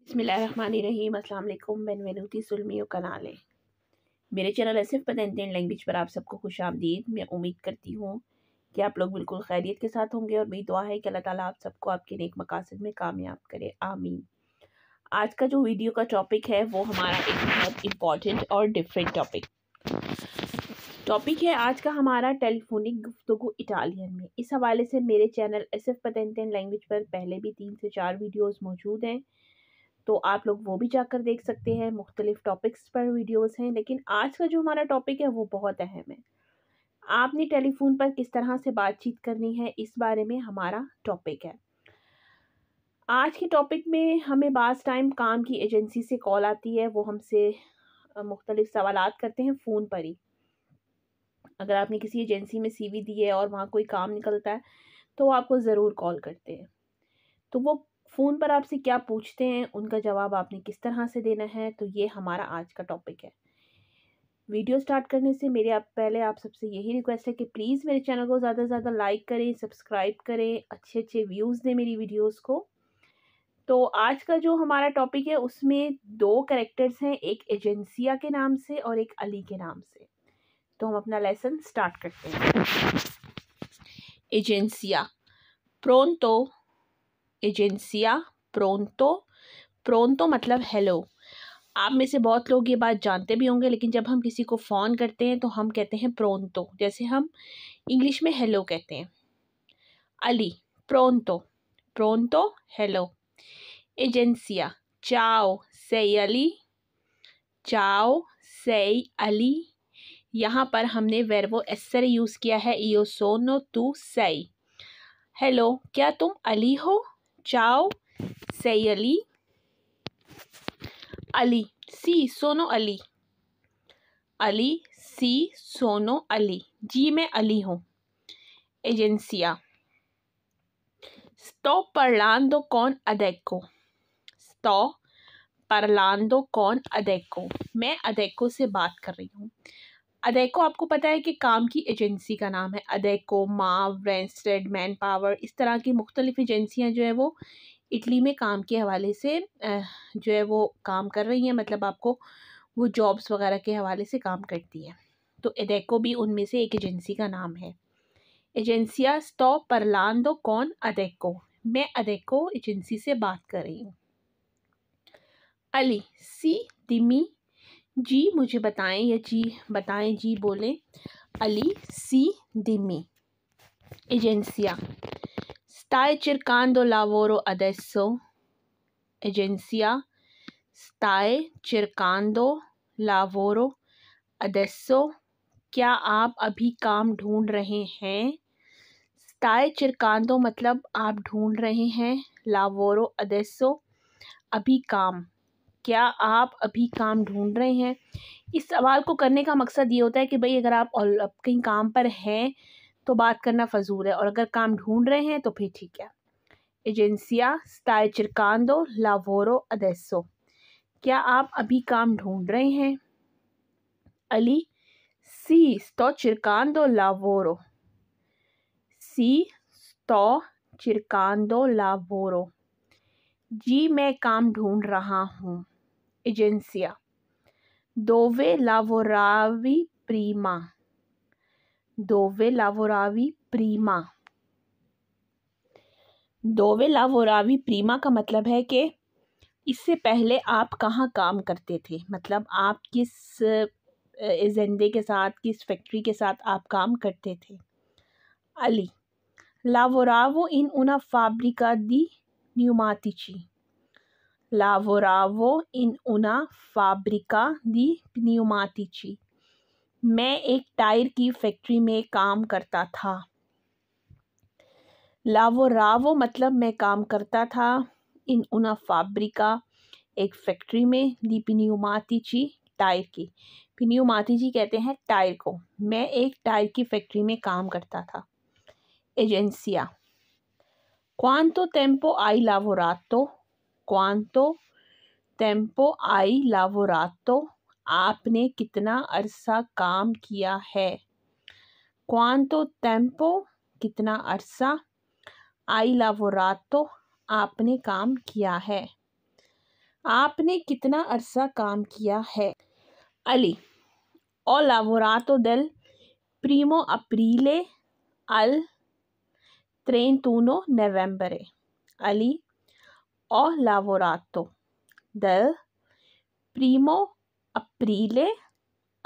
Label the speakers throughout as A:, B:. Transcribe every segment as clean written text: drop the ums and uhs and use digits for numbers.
A: बिस्मिल्लाहिर्रहमानिर्रहीम। अस्सलाम वालेकुम। बेनवेनुती सुलमियो कनाले। मेरे चैनल एसिफ पतेंटेन लैंग्वेज पर आप सबको खुश आमदीद। मैं उम्मीद करती हूँ कि आप लोग बिल्कुल खैरियत के साथ होंगे और मेरी दुआ है कि अल्लाह ताला आप सबको आपके नेक मकासद में कामयाब करे, आमीन। आज का जो वीडियो का टॉपिक है वो हमारा एक बहुत इम्पॉर्टेंट और डिफरेंट टॉपिक है। आज का हमारा टेलीफोनिक गुफ्तगू इटालियन में। इस हवाले से मेरे चैनल एसिफ पतेंटेन लैंग्वेज पर पहले भी 3 से 4 वीडियोज़ मौजूद हैं, तो आप लोग वो भी जाकर देख सकते हैं। मुख्तलिफ टॉपिक्स पर वीडियोस हैं, लेकिन आज का जो हमारा टॉपिक है वो बहुत अहम है। आपने टेलीफोन पर किस तरह से बातचीत करनी है, इस बारे में हमारा टॉपिक है। आज के टॉपिक में हमें बाज़ टाइम काम की एजेंसी से कॉल आती है, वो हमसे मुख्तलिफ सवालात करते हैं फ़ोन पर ही। अगर आपने किसी एजेंसी में CV दी है और वहाँ कोई काम निकलता है तो वो आपको ज़रूर कॉल करते हैं। तो वो फ़ोन पर आपसे क्या पूछते हैं, उनका जवाब आपने किस तरह से देना है, तो ये हमारा आज का टॉपिक है। वीडियो स्टार्ट करने से पहले आप सबसे यही रिक्वेस्ट है कि प्लीज़ मेरे चैनल को ज़्यादा से ज़्यादा लाइक करें, सब्सक्राइब करें, अच्छे व्यूज़ दें मेरी वीडियोस को। तो आज का जो हमारा टॉपिक है उसमें 2 कैरेक्टर्स हैं, एक एजेंसिया के नाम से और एक अली के नाम से। तो हम अपना लेसन स्टार्ट करते हैं। एजेंसिया, प्रोंतो। एजेंसिया, प्रोंतो मतलब हेलो। आप में से बहुत लोग ये बात जानते भी होंगे, लेकिन जब हम किसी को फ़ोन करते हैं तो हम कहते हैं प्रोंतो, जैसे हम इंग्लिश में हेलो कहते हैं। अली, प्रोंतो हेलो। एजेंसिया, चाओ सेई अली, चाओ सेई अली। यहाँ पर हमने वर्बो एसेरे यूज़ किया है, इयो सोनो तू सेई। हेलो, क्या तुम अली हो? चाओ सेई अली। अली, सी सोनो अली। अली, सी सोनो अली, जी मैं अली हूँ। एजेंसिया, sto parlando con Adecco, sto parlando con Adecco, मैं अदेको से बात कर रही हूँ। अदेको आपको पता है कि काम की एजेंसी का नाम है। अदेको, माव, रेंस्टेड, मैन पावर, इस तरह की मुख्तलिफ एजेंसियाँ जो है वो इटली में काम के हवाले से जो है वो काम कर रही हैं, मतलब आपको वो जॉब्स वगैरह के हवाले से काम करती है। तो एडेको भी उनमें से एक एजेंसी का नाम है। एजेंसिया स्टॉ परलांदो कौन अदेको, मैं अदेको एजेंसी से बात कर रही हूँ। अली, सी दिमी, जी मुझे बताएं या जी बताएं, जी बोलें। अली, सी दिमी। एजेंसिया, stai cercando lavoro adesso, एजेंसिया, stai cercando lavoro adesso, क्या आप अभी काम ढूंढ रहे हैं? stai cercando मतलब आप ढूंढ रहे हैं, lavoro adesso अभी काम, क्या आप अभी काम ढूंढ रहे हैं? इस सवाल को करने का मकसद ये होता है कि भाई अगर आप कहीं काम पर हैं तो बात करना फजूल है, और अगर काम ढूंढ रहे हैं तो फिर ठीक है। एजेंसिया stai cercando lavoro adesso, क्या आप अभी काम ढूंढ रहे हैं? Ali, sì sto cercando lavoro, sì sto cercando lavoro, जी मैं काम ढूंढ रहा हूँ। एजेंसिया, dove lavoravi prima, dove lavoravi prima, dove lavoravi prima का मतलब है कि इससे पहले आप कहाँ काम करते थे, मतलब आप किस एजेंडे के साथ, किस फैक्ट्री के साथ आप काम करते थे। Ali, lavoravo in una fabbrica di pneumatici, lavoravo in una fabbrica di pneumatici, मैं एक टायर की फैक्ट्री में काम करता था। लावोरावो मतलब मैं काम करता था, इन una fabbrica एक फैक्ट्री में, दी pneumatici टायर की, pneumatici कहते हैं टायर को, मैं एक टायर की फैक्ट्री में काम करता था। एजेंसिया, quanto tempo hai lavorato, quanto tempo hai lavorato, आपने कितना अरसा काम किया है। quanto tempo कितना अरसा, hai lavorato आपने काम किया है। आपने कितना अरसा काम किया है? Ali: Ho lavorato del 1 aprile al 31 novembre. Aly: Ho lavorato del 1 aprile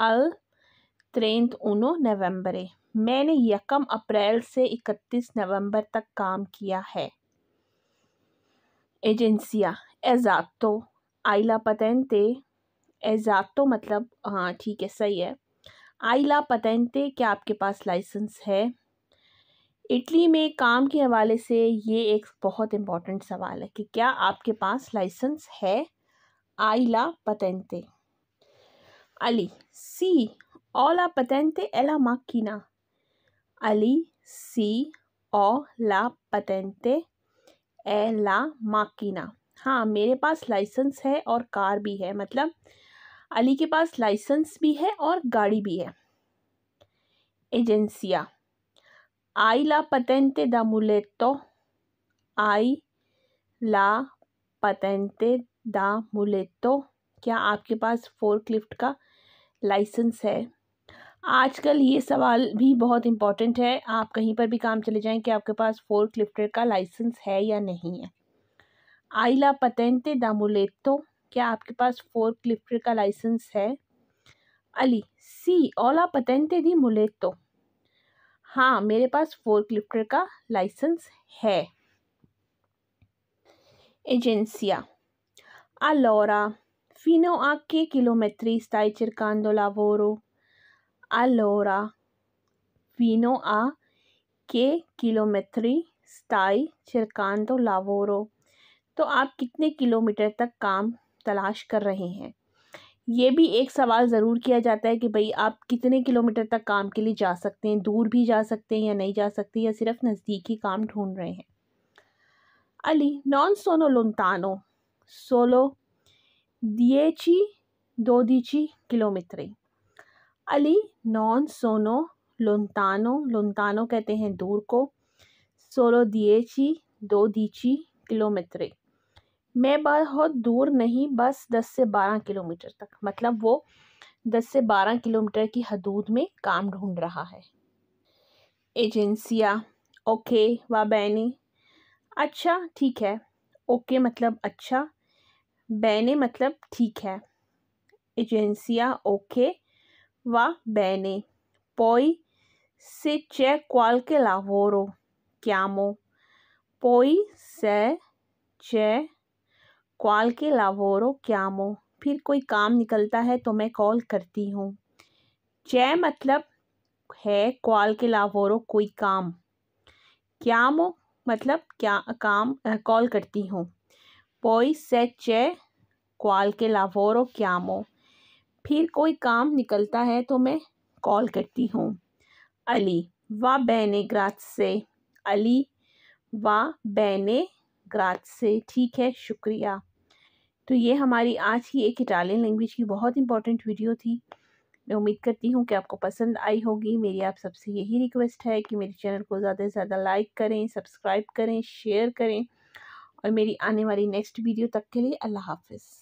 A: al 31 novembre. मैंने 1 अप्रैल से 31 नवंबर तक काम किया है। एजेंसिया: एजातो, आइला पतेंते। एजातो मतलब हाँ ठीक है, सही है। आइला पतेंते, क्या आपके पास लाइसेंस है? इटली में काम के हवाले से ये एक बहुत इम्पोर्टेंट सवाल है कि क्या आपके पास लाइसेंस है? आइला पतेंते। अली: सी ओला पतेंते एला माकिना। अली: सी ओ ला पतेंते ए ला माकिना। हाँ, मेरे पास लाइसेंस है और कार भी है, मतलब अली के पास लाइसेंस भी है और गाड़ी भी है। एजेंसिया: आई ला पतेंते दा मुलेतो। आई ला पतेंते दा मुलेतो, क्या आपके पास फोर्कलिफ्ट का लाइसेंस है? आजकल ये सवाल भी बहुत इम्पोर्टेंट है, आप कहीं पर भी काम चले जाएं कि आपके पास फोर्कलिफ्टर का लाइसेंस है या नहीं है। आई ला पतेंते दा मुलेतो, क्या आपके पास फोर्कलिफ्टर का लाइसेंस है? अली: सी ओला पतेंते दी मुलेतो। हाँ, मेरे पास फोर्कलिफ्टर का लाइसेंस है। एजेंसिया: Allora, fino a che chilometri stai cercando lavoro? Allora, fino a che chilometri stai cercando lavoro? तो आप कितने किलोमीटर तक काम तलाश कर रहे हैं? ये भी एक सवाल ज़रूर किया जाता है कि भाई आप कितने किलोमीटर तक काम के लिए जा सकते हैं, दूर भी जा सकते हैं या नहीं जा सकते, या सिर्फ नज़दीकी काम ढूंढ रहे हैं। Ali: non sono lontano, solo 10-12 chilometri. Ali: non sono lontano, lontano कहते हैं दूर को, solo 10-12 chilometri. मैं बहुत दूर नहीं, बस 10 से 12 किलोमीटर तक, मतलब वो 10 से 12 किलोमीटर की हदूद में काम ढूंढ रहा है। एजेंसिया: ओके वा बैनी। अच्छा ठीक है। ओके मतलब अच्छा, बैने मतलब ठीक है। एजेंसिया: ओके वा बैने। Poi se c'è qualche lavoro chiamo. Poi se c'è qualche lavoro chiamo. फिर कोई काम निकलता है तो मैं कॉल करती हूँ। c'è मतलब है, qualche lavoro कोई काम, chiamo मतलब क्या काम, कॉल करती हूँ। Poi se c'è qualche lavoro chiamo, फिर कोई काम निकलता है तो मैं कॉल करती हूँ। Ali: va bene grazie। Ali: va bene grazie, ठीक है, शुक्रिया। तो ये हमारी आज की एक इटालियन लैंग्वेज की बहुत इंपॉर्टेंट वीडियो थी। मैं उम्मीद करती हूँ कि आपको पसंद आई होगी। मेरी आप सबसे यही रिक्वेस्ट है कि मेरे चैनल को ज़्यादा से ज़्यादा लाइक करें, सब्सक्राइब करें, शेयर करें, और मेरी आने वाली नेक्स्ट वीडियो तक के लिए अल्लाह हाफ़िज़।